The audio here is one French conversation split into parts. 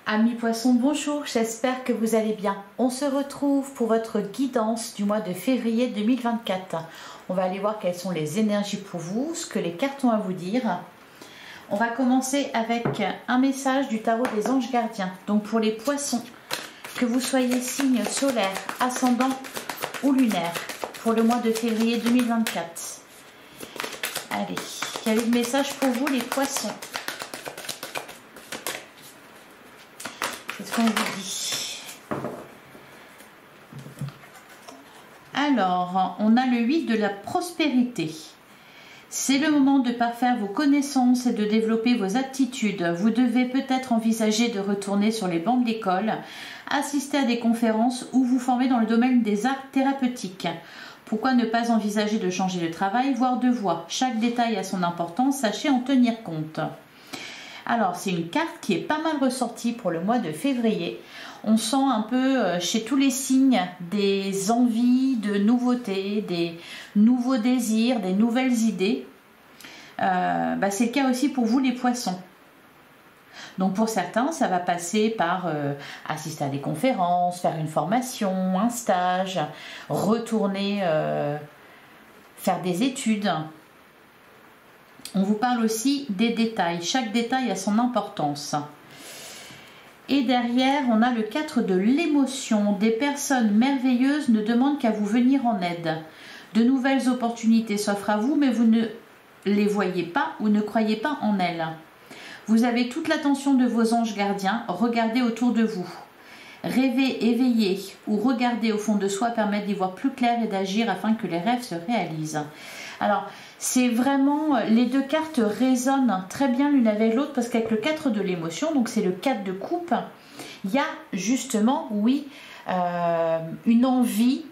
Amis poissons, bonjour, j'espère que vous allez bien. On se retrouve pour votre guidance du mois de février 2024. On va aller voir quelles sont les énergies pour vous, ce que les cartes ont à vous dire. On va commencer avec un message du tarot des anges gardiens. Donc pour les poissons, que vous soyez signe solaire, ascendant ou lunaire, pour le mois de février 2024. Allez, quel est le message pour vous les poissons? Qu'est-ce qu'on vous dit? Alors, on a le 8 de la prospérité. C'est le moment de parfaire vos connaissances et de développer vos aptitudes. Vous devez peut-être envisager de retourner sur les bancs de l'école, assister à des conférences ou vous former dans le domaine des arts thérapeutiques. Pourquoi ne pas envisager de changer de travail, voire de voie? Chaque détail a son importance, sachez en tenir compte. Alors, c'est une carte qui est pas mal ressortie pour le mois de février. On sent un peu chez tous les signes des envies de nouveautés, des nouveaux désirs, des nouvelles idées. C'est le cas aussi pour vous les poissons. Donc pour certains, ça va passer par assister à des conférences, faire une formation, un stage, retourner faire des études. On vous parle aussi des détails. Chaque détail a son importance. Et derrière, on a le 4 de l'émotion. Des personnes merveilleuses ne demandent qu'à vous venir en aide. De nouvelles opportunités s'offrent à vous, mais vous ne les voyez pas ou ne croyez pas en elles. Vous avez toute l'attention de vos anges gardiens. Regardez autour de vous. Rêver, éveiller ou regarder au fond de soi permet d'y voir plus clair et d'agir afin que les rêves se réalisent. Alors, c'est vraiment, les deux cartes résonnent très bien l'une avec l'autre parce qu'avec le 4 de l'émotion, donc c'est le 4 de coupe, il y a justement, oui, une envie,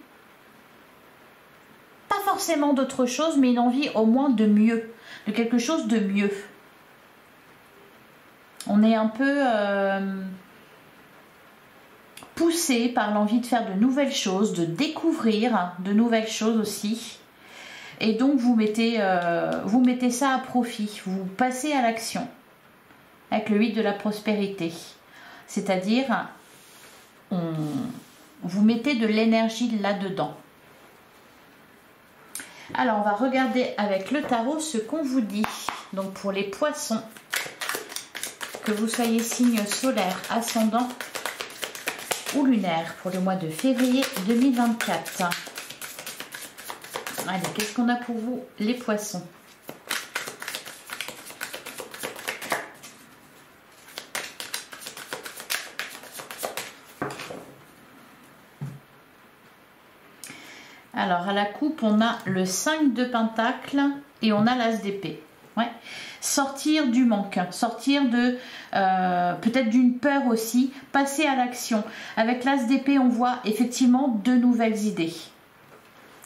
pas forcément d'autre chose, mais une envie au moins de mieux, de quelque chose de mieux. On est un peu poussé par l'envie de faire de nouvelles choses, de découvrir de nouvelles choses aussi. Et donc vous mettez ça à profit, vous passez à l'action avec le 8 de la prospérité. C'est-à-dire, vous mettez de l'énergie là-dedans. Alors on va regarder avec le tarot ce qu'on vous dit. Donc pour les poissons, que vous soyez signe solaire, ascendant ou lunaire pour le mois de février 2024. Allez, qu'est-ce qu'on a pour vous, les poissons? Alors, à la coupe, on a le 5 de pentacle et on a l'as d'épée. Ouais. Sortir du manque, sortir de peut-être d'une peur aussi, passer à l'action. Avec l'as d'épée, on voit effectivement de nouvelles idées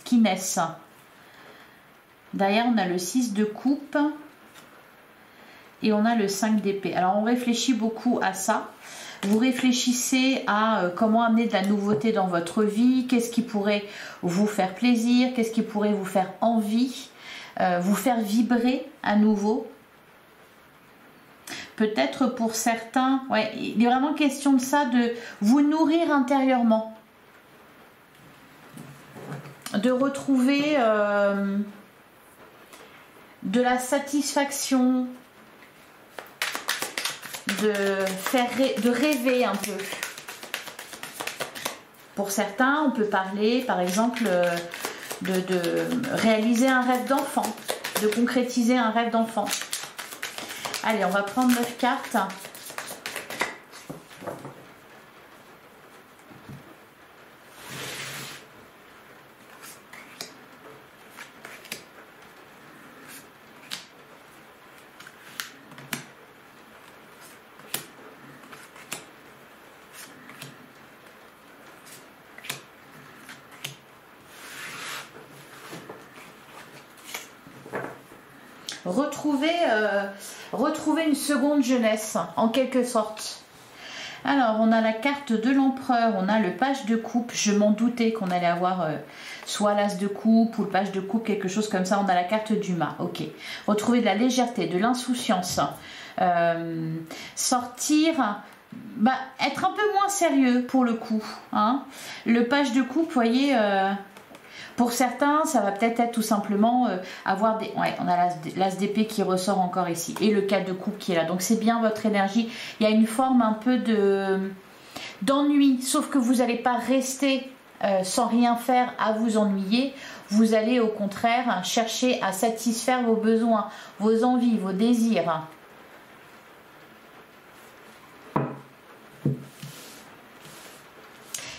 qui naissent. Derrière, on a le 6 de coupe et on a le 5 d'épée. Alors, on réfléchit beaucoup à ça. Vous réfléchissez à comment amener de la nouveauté dans votre vie, qu'est-ce qui pourrait vous faire plaisir, qu'est-ce qui pourrait vous faire envie, vous faire vibrer à nouveau. Peut-être pour certains, ouais, il est vraiment question de ça, de vous nourrir intérieurement. De retrouver de la satisfaction, de rêver un peu. Pour certains, on peut parler par exemple de réaliser un rêve d'enfant, de concrétiser un rêve d'enfant. Allez, on va prendre 9 cartes. Retrouver une seconde jeunesse, en quelque sorte. Alors, on a la carte de l'empereur, on a le page de coupe. Je m'en doutais qu'on allait avoir soit l'as de coupe ou le page de coupe, quelque chose comme ça. On a la carte du mât, ok. Retrouver de la légèreté, de l'insouciance. Sortir être un peu moins sérieux pour le coup. Hein. Le page de coupe, vous voyez, pour certains, ça va peut-être être tout simplement avoir des... Ouais, on a l'as d'épée qui ressort encore ici. Et le 4 de coupe qui est là. Donc c'est bien votre énergie. Il y a une forme un peu d'ennui. Sauf que vous n'allez pas rester sans rien faire à vous ennuyer. Vous allez au contraire chercher à satisfaire vos besoins, vos envies, vos désirs.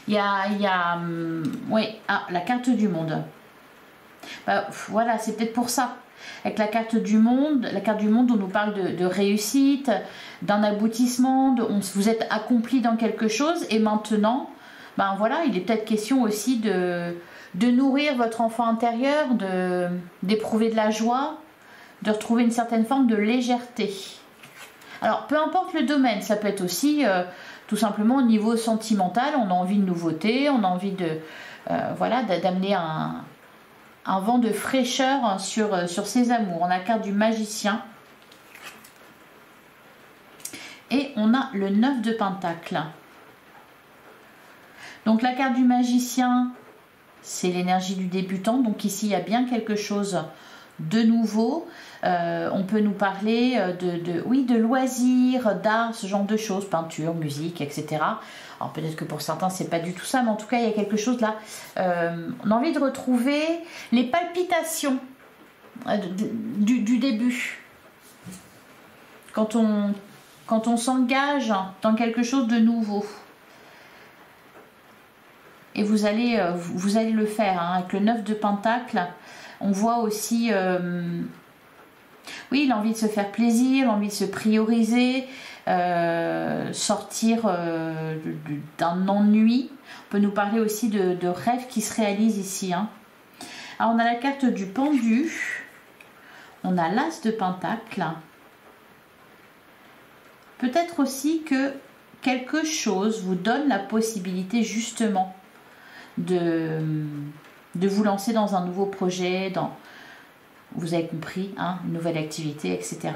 Il y a oui, la carte du monde. Voilà, c'est peut-être pour ça. Avec la carte du monde, on nous parle de réussite, d'un aboutissement, vous êtes accompli dans quelque chose et maintenant, voilà, il est peut-être question aussi de nourrir votre enfant intérieur, d'éprouver de la joie, de retrouver une certaine forme de légèreté. Alors, peu importe le domaine, ça peut être aussi tout simplement au niveau sentimental, on a envie de nouveauté, on a envie voilà, d'amener un vent de fraîcheur sur ses amours. On a la carte du magicien. Et on a le 9 de Pentacle. Donc la carte du magicien, c'est l'énergie du débutant. Donc ici, il y a bien quelque chose de nouveau. On peut nous parler de loisirs, d'art, ce genre de choses, peinture, musique, etc. Alors peut-être que pour certains c'est pas du tout ça, mais en tout cas il y a quelque chose là. On a envie de retrouver les palpitations du début. Quand on s'engage dans quelque chose de nouveau. Et vous allez le faire hein, avec le 9 de Pentacle. On voit aussi, oui, l'envie de se faire plaisir, l'envie de se prioriser, sortir d'un ennui. On peut nous parler aussi de rêves qui se réalisent ici. Hein. Alors, on a la carte du pendu, on a l'as de Pentacle. Peut-être aussi que quelque chose vous donne la possibilité justement de vous lancer dans un nouveau projet, vous avez compris, hein, une nouvelle activité, etc.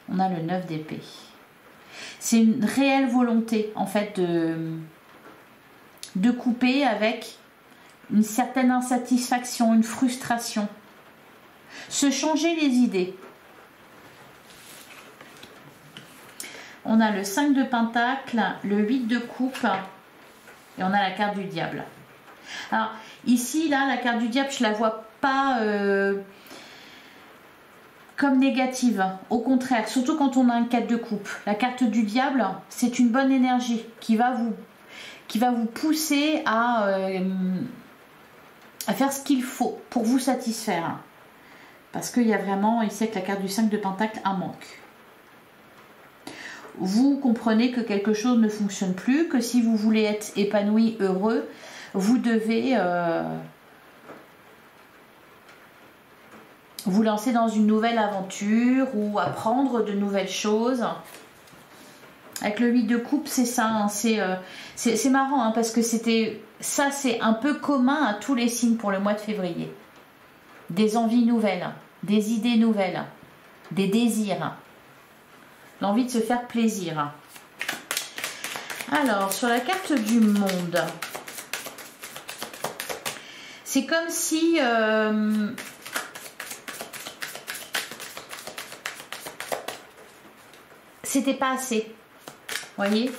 On a le 9 d'épée. C'est une réelle volonté, en fait, de couper avec une certaine insatisfaction, une frustration. Se changer les idées. On a le 5 de Pentacle, le 8 de coupe et on a la carte du diable. Alors ici, là, la carte du diable, je ne la vois pas comme négative. Au contraire, surtout quand on a un 4 de coupe. La carte du diable, c'est une bonne énergie qui va vous pousser à faire ce qu'il faut pour vous satisfaire. Parce qu'il y a vraiment, ici avec la carte du 5 de Pentacle, un manque. Vous comprenez que quelque chose ne fonctionne plus, que si vous voulez être épanoui, heureux, vous devez vous lancer dans une nouvelle aventure ou apprendre de nouvelles choses. Avec le 8 de coupe, c'est ça, hein, c'est marrant hein, parce que ça c'est un peu commun à tous les signes pour le mois de février. Des envies nouvelles, des idées nouvelles, des désirs. L'envie de se faire plaisir. Alors, sur la carte du monde, c'est comme si c'était pas assez. Vous voyez?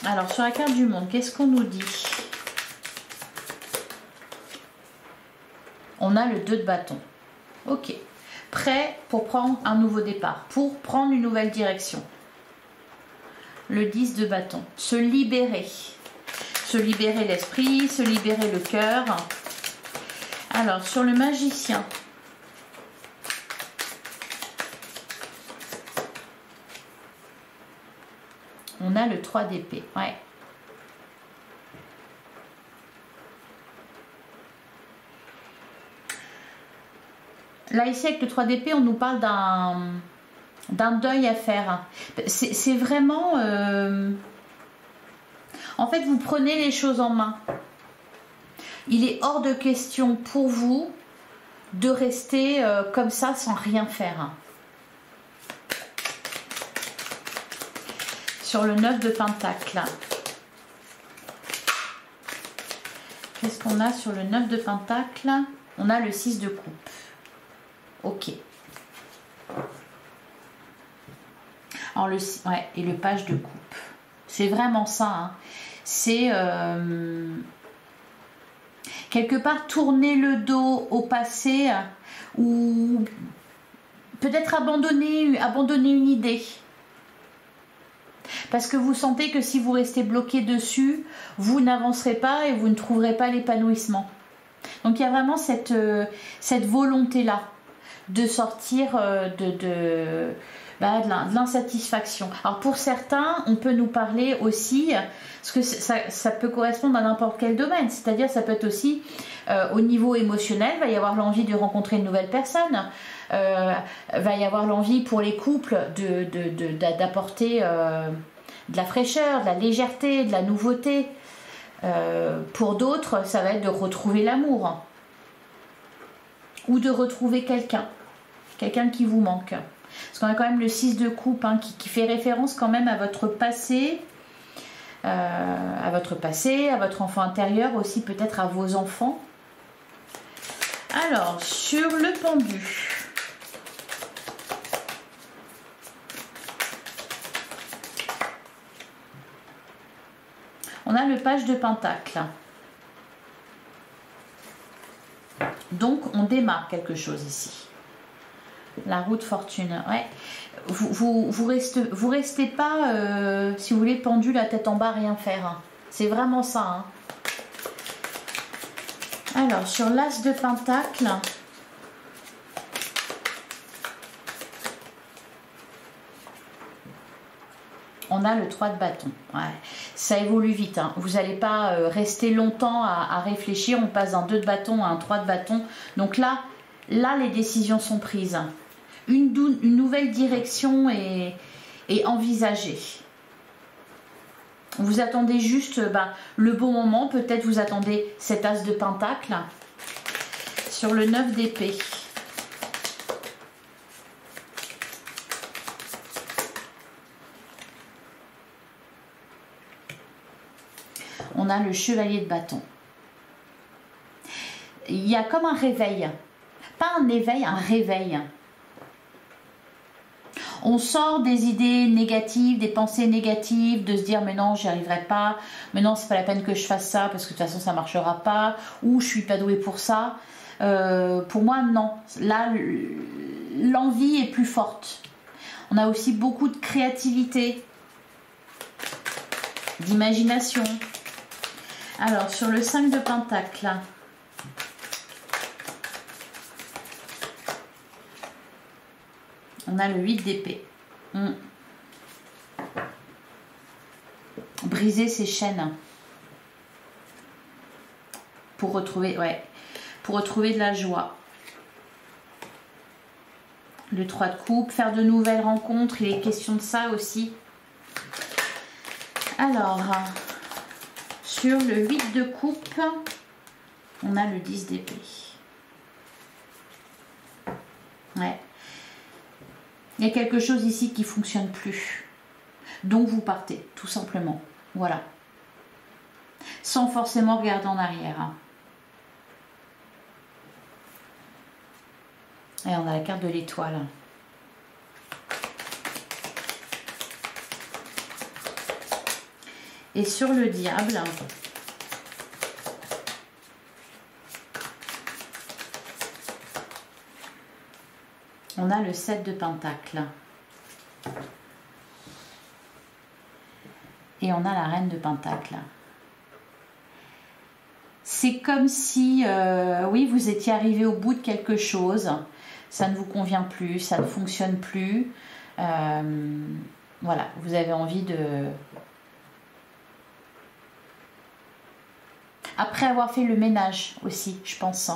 Alors, sur la carte du monde, qu'est-ce qu'on nous dit? On a le 2 de bâton. Ok. Prêt pour prendre un nouveau départ, pour prendre une nouvelle direction. Le 10 de bâton, se libérer l'esprit, se libérer le cœur. Alors sur le magicien, on a le 3 d'épée, ouais. Là, ici, avec le 3 d'épée, on nous parle d'un deuil à faire. C'est vraiment... En fait, vous prenez les choses en main. Il est hors de question pour vous de rester comme ça sans rien faire. sur le 9 de Pentacle. Qu'est-ce qu'on a sur le 9 de Pentacle? On a le 6 de coupe. Ok. Alors ouais, et le page de coupe. C'est vraiment ça. Hein. C'est quelque part tourner le dos au passé ou peut-être abandonner une idée. Parce que vous sentez que si vous restez bloqué dessus, vous n'avancerez pas et vous ne trouverez pas l'épanouissement. Donc il y a vraiment cette volonté-là de sortir de l'insatisfaction. Alors pour certains, on peut nous parler aussi, parce que ça peut correspondre à n'importe quel domaine, c'est-à-dire ça peut être aussi au niveau émotionnel, il va y avoir l'envie de rencontrer une nouvelle personne, va y avoir l'envie pour les couples d'apporter de la fraîcheur, de la légèreté, de la nouveauté. Pour d'autres, ça va être de retrouver l'amour ou de retrouver quelqu'un qui vous manque. Parce qu'on a quand même le 6 de coupe hein, qui fait référence quand même à votre passé, à votre enfant intérieur, aussi peut-être à vos enfants. Alors, sur le pendu, on a le page de Pentacle. Donc, on démarre quelque chose ici. La roue de fortune, ouais. Vous restez pas, si vous voulez, pendu la tête en bas, rien faire. Hein. C'est vraiment ça. Hein. Alors, sur l'as de Pentacle, on a le 3 de bâton. Ouais. Ça évolue vite. Hein. Vous n'allez pas rester longtemps à réfléchir. On passe d'un 2 de bâton à un 3 de bâton. Donc là, les décisions sont prises. Une nouvelle direction est envisagée. Vous attendez juste le bon moment. Peut-être vous attendez cet as de Pentacle sur le 9 d'épée. On a le chevalier de bâton. Il y a comme un réveil. Pas un éveil, un réveil. On sort des idées négatives, des pensées négatives, de se dire mais non, j'y arriverai pas, mais non, c'est pas la peine que je fasse ça parce que de toute façon ça marchera pas, ou je suis pas douée pour ça. Pour moi, non. Là, l'envie est plus forte. On a aussi beaucoup de créativité, d'imagination. Alors, sur le 5 de Pentacle, on a le 8 d'épée. Briser ses chaînes. Pour retrouver, pour retrouver de la joie. Le 3 de coupe, faire de nouvelles rencontres, il est question de ça aussi. Alors, sur le 8 de coupe, on a le 10 d'épée. Ouais. Il y a quelque chose ici qui ne fonctionne plus. Donc vous partez, tout simplement. Voilà. Sans forcément regarder en arrière. Hein. Et on a la carte de l'étoile. Et sur le diable, on a le 7 de Pentacle. Et on a la reine de Pentacle. C'est comme si, oui, vous étiez arrivé au bout de quelque chose. Ça ne vous convient plus, ça ne fonctionne plus. Voilà, vous avez envie de... Après avoir fait le ménage aussi, je pense.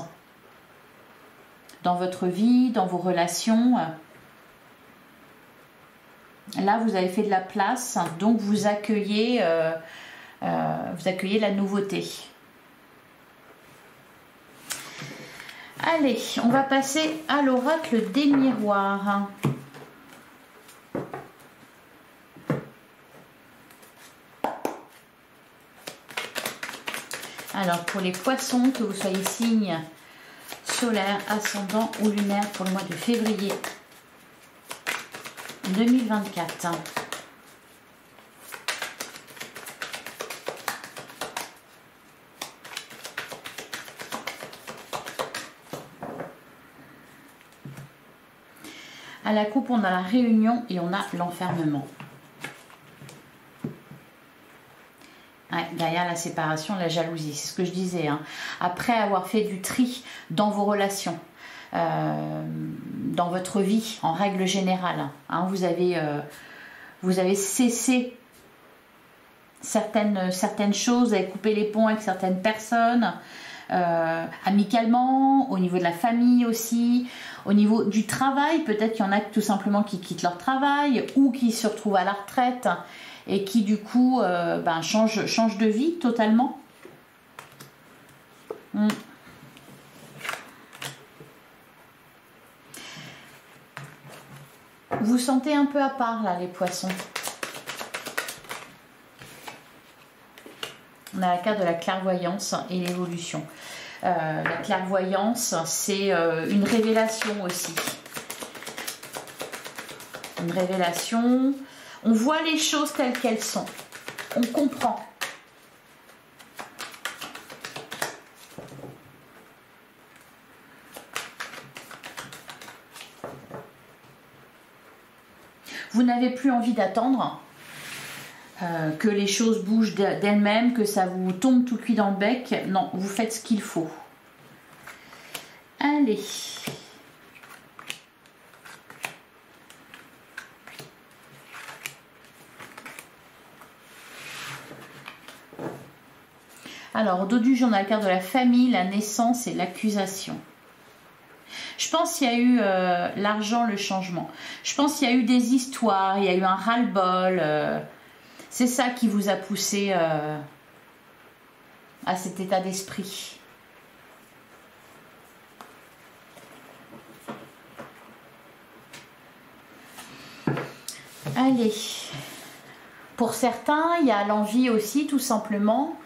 Dans votre vie, dans vos relations. Là, vous avez fait de la place, donc vous accueillez la nouveauté. Allez, on va passer à l'oracle des miroirs. Alors, pour les poissons, que vous soyez signe solaire, ascendant ou lunaire pour le mois de février 2024. À la coupe, on a la réunion et on a l'enfermement. Ouais, derrière la séparation, la jalousie, c'est ce que je disais. Hein. Après avoir fait du tri dans vos relations, dans votre vie, en règle générale, hein, vous avez cessé certaines choses, vous avez coupé les ponts avec certaines personnes, amicalement, au niveau de la famille aussi, au niveau du travail, peut-être qu'il y en a tout simplement qui quittent leur travail ou qui se retrouvent à la retraite et qui du coup changent de vie totalement. Vous sentez un peu à part là les poissons. On a la carte de la clairvoyance et l'évolution. La clairvoyance, c'est une révélation aussi. Une révélation. On voit les choses telles qu'elles sont. On comprend. Vous n'avez plus envie d'attendre que les choses bougent d'elles-mêmes, que ça vous tombe tout cuit dans le bec. Non, vous faites ce qu'il faut. Allez. Alors, au dos du jeu, on a la carte de la famille, la naissance et l'accusation. Je pense qu'il y a eu l'argent, le changement. Je pense qu'il y a eu des histoires, il y a eu un ras-le-bol. C'est ça qui vous a poussé à cet état d'esprit. Allez. Pour certains, il y a l'envie aussi, tout simplement,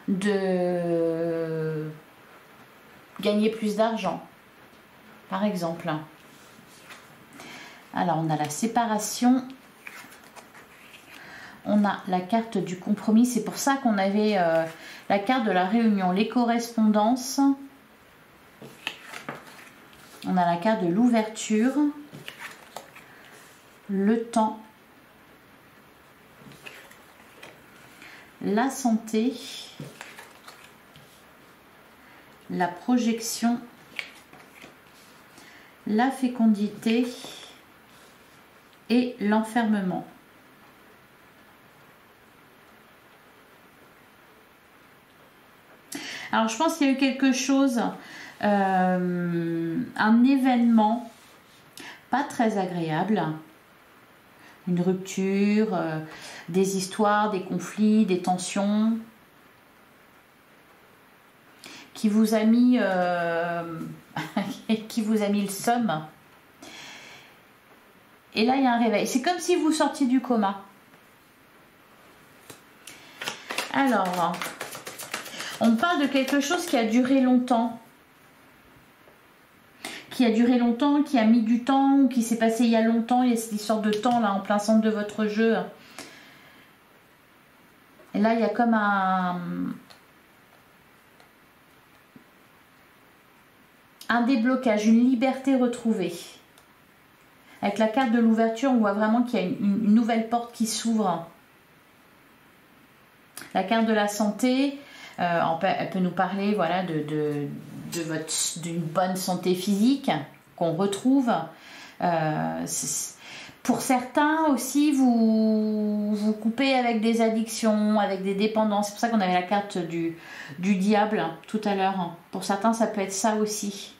de gagner plus d'argent. Par exemple. Alors, on a la séparation. On a la carte du compromis. C'est pour ça qu'on avait la carte de la réunion. Les correspondances. On a la carte de l'ouverture. Le temps. La santé. La projection. La fécondité et l'enfermement. Alors je pense qu'il y a eu quelque chose, un événement pas très agréable, une rupture, des histoires, des conflits, des tensions, qui vous a mis le seum. Et là il y a un réveil. C'est comme si vous sortiez du coma. Alors, on parle de quelque chose qui a duré longtemps. Qui a duré longtemps, qui a mis du temps, ou qui s'est passé il y a longtemps. Il y a cette histoire de temps là en plein centre de votre jeu. Et là il y a comme un déblocage, une liberté retrouvée. Avec la carte de l'ouverture, on voit vraiment qu'il y a une nouvelle porte qui s'ouvre. La carte de la santé, elle peut nous parler voilà, d'une bonne santé physique qu'on retrouve. Pour certains aussi, vous coupez avec des addictions, avec des dépendances. C'est pour ça qu'on avait la carte du diable tout à l'heure. Pour certains, ça peut être ça aussi.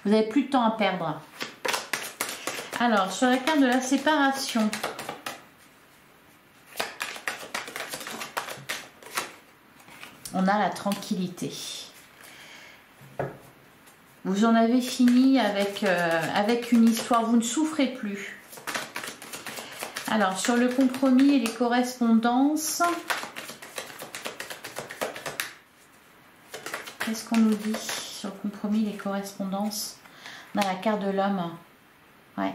Vous n'avez plus de temps à perdre. Alors, sur la carte de la séparation, on a la tranquillité. Vous en avez fini avec une histoire, vous ne souffrez plus. Alors, sur le compromis et les correspondances, qu'est-ce qu'on nous dit sur le compromis, les correspondances? On a la carte de l'homme. Ouais.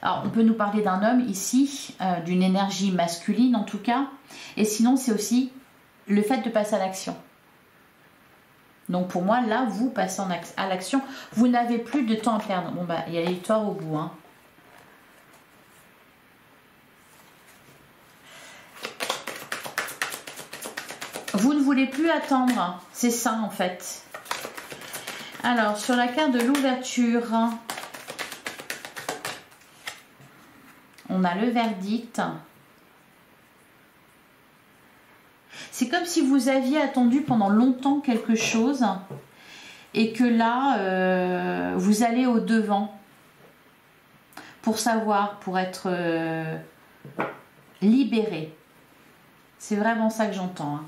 Alors, on peut nous parler d'un homme ici, d'une énergie masculine en tout cas. Et sinon, c'est aussi le fait de passer à l'action. Donc pour moi, là, vous passez à l'action. Vous n'avez plus de temps à perdre. Bon, il y a la victoire au bout. Hein. Vous ne voulez plus attendre. C'est ça, en fait. Alors, sur la carte de l'ouverture, on a le verdict. C'est comme si vous aviez attendu pendant longtemps quelque chose et que là, vous allez au devant pour savoir, pour être libéré. C'est vraiment ça que j'entends. Hein.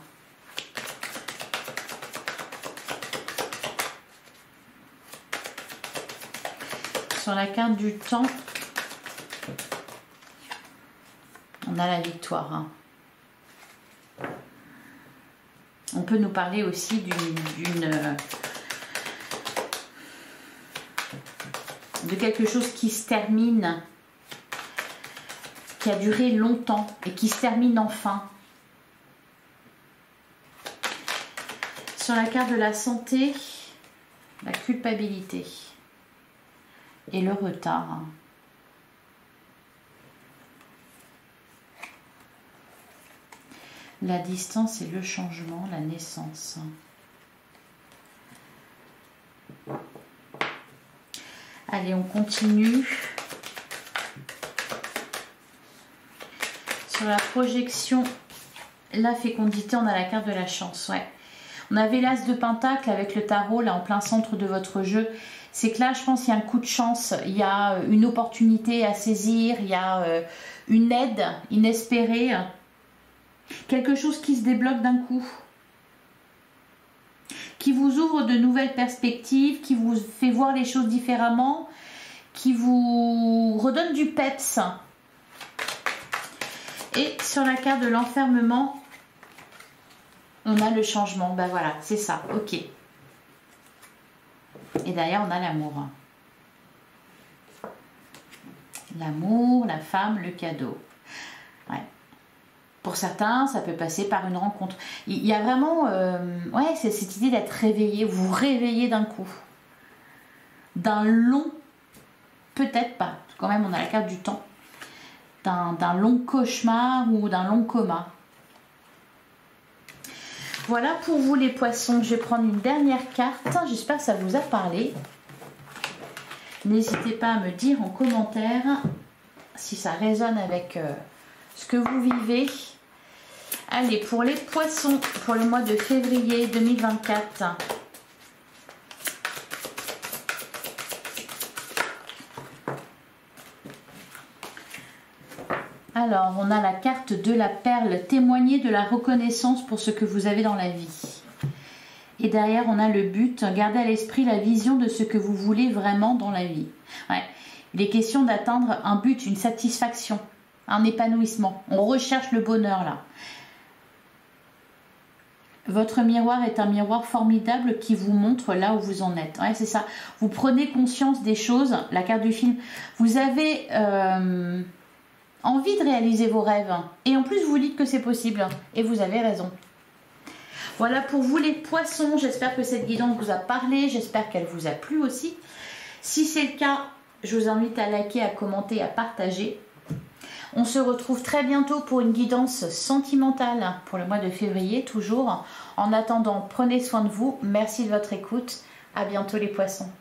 Sur la carte du temps, on a la victoire. Hein. On peut nous parler aussi de quelque chose qui se termine, qui a duré longtemps et qui se termine enfin. Sur la carte de la santé, la culpabilité et le retard. La distance et le changement, la naissance. Allez, on continue. Sur la projection, la fécondité, on a la carte de la chance. Ouais. On avait l'as de pentacle avec le tarot, là, en plein centre de votre jeu. C'est que là, je pense qu'il y a un coup de chance, il y a une opportunité à saisir, il y a une aide inespérée. Quelque chose qui se débloque d'un coup, qui vous ouvre de nouvelles perspectives, qui vous fait voir les choses différemment, qui vous redonne du peps. Et sur la carte de l'enfermement, on a le changement. Ben voilà, c'est ça, ok. Et derrière, on a l'amour. L'amour, la femme, le cadeau. Ouais. Pour certains, ça peut passer par une rencontre. Il y a vraiment ouais, c'est cette idée d'être réveillé, vous réveillez d'un coup. D'un long, peut-être pas, quand même on a la carte du temps. D'un long cauchemar ou d'un long coma. Voilà pour vous les poissons. Je vais prendre une dernière carte. J'espère que ça vous a parlé. N'hésitez pas à me dire en commentaire si ça résonne avec... ce que vous vivez. Allez, pour les poissons, pour le mois de février 2024. Alors, on a la carte de la perle. Témoignez de la reconnaissance pour ce que vous avez dans la vie. Et derrière, on a le but. Gardez à l'esprit la vision de ce que vous voulez vraiment dans la vie. Ouais. Il est question d'atteindre un but, une satisfaction. Un épanouissement. On recherche le bonheur là. Votre miroir est un miroir formidable qui vous montre là où vous en êtes. Ouais, c'est ça. Vous prenez conscience des choses. La carte du film. Vous avez envie de réaliser vos rêves. Et en plus, vous dites que c'est possible. Et vous avez raison. Voilà pour vous les poissons. J'espère que cette guidance vous a parlé. J'espère qu'elle vous a plu aussi. Si c'est le cas, je vous invite à liker, à commenter, à partager. On se retrouve très bientôt pour une guidance sentimentale pour le mois de février, toujours. En attendant, prenez soin de vous. Merci de votre écoute. À bientôt les poissons.